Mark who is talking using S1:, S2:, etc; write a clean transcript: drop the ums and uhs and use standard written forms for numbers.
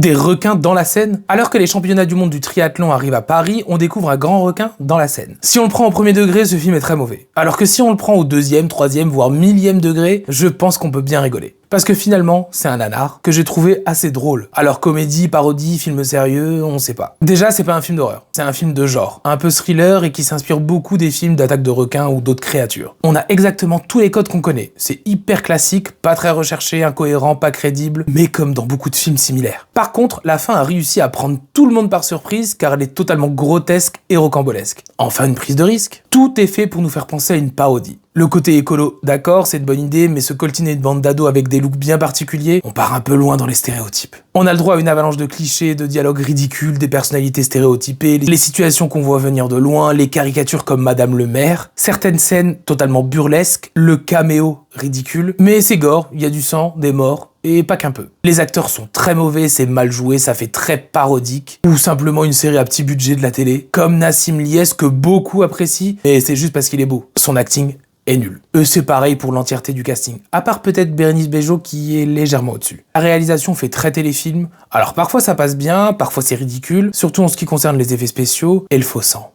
S1: Des requins dans la Seine? Alors que les championnats du monde du triathlon arrivent à Paris, on découvre un grand requin dans la Seine. Si on le prend au premier degré, ce film est très mauvais. Alors que si on le prend au deuxième, troisième, voire millième degré, je pense qu'on peut bien rigoler. Parce que finalement, c'est un nanar que j'ai trouvé assez drôle. Alors comédie, parodie, film sérieux, on sait pas. Déjà, c'est pas un film d'horreur, c'est un film de genre, un peu thriller et qui s'inspire beaucoup des films d'attaque de requins ou d'autres créatures. On a exactement tous les codes qu'on connaît. C'est hyper classique, pas très recherché, incohérent, pas crédible, mais comme dans beaucoup de films similaires. Par contre, la fin a réussi à prendre tout le monde par surprise car elle est totalement grotesque et rocambolesque. Enfin, une prise de risque. Tout est fait pour nous faire penser à une parodie. Le côté écolo, d'accord, c'est une bonne idée, mais se coltiner une bande d'ados avec des looks bien particuliers, on part un peu loin dans les stéréotypes. On a le droit à une avalanche de clichés, de dialogues ridicules, des personnalités stéréotypées, les situations qu'on voit venir de loin, les caricatures comme Madame le maire, certaines scènes totalement burlesques, le caméo ridicule, mais c'est gore, il y a du sang, des morts, et pas qu'un peu. Les acteurs sont très mauvais, c'est mal joué, ça fait très parodique, ou simplement une série à petit budget de la télé, comme Nassim Liès que beaucoup apprécient, et c'est juste parce qu'il est beau. Son acting est nul. C'est pareil pour l'entièreté du casting, à part peut-être Bérénice Bejo qui est légèrement au-dessus. La réalisation fait très téléfilm, alors parfois ça passe bien, parfois c'est ridicule, surtout en ce qui concerne les effets spéciaux et le faux sang.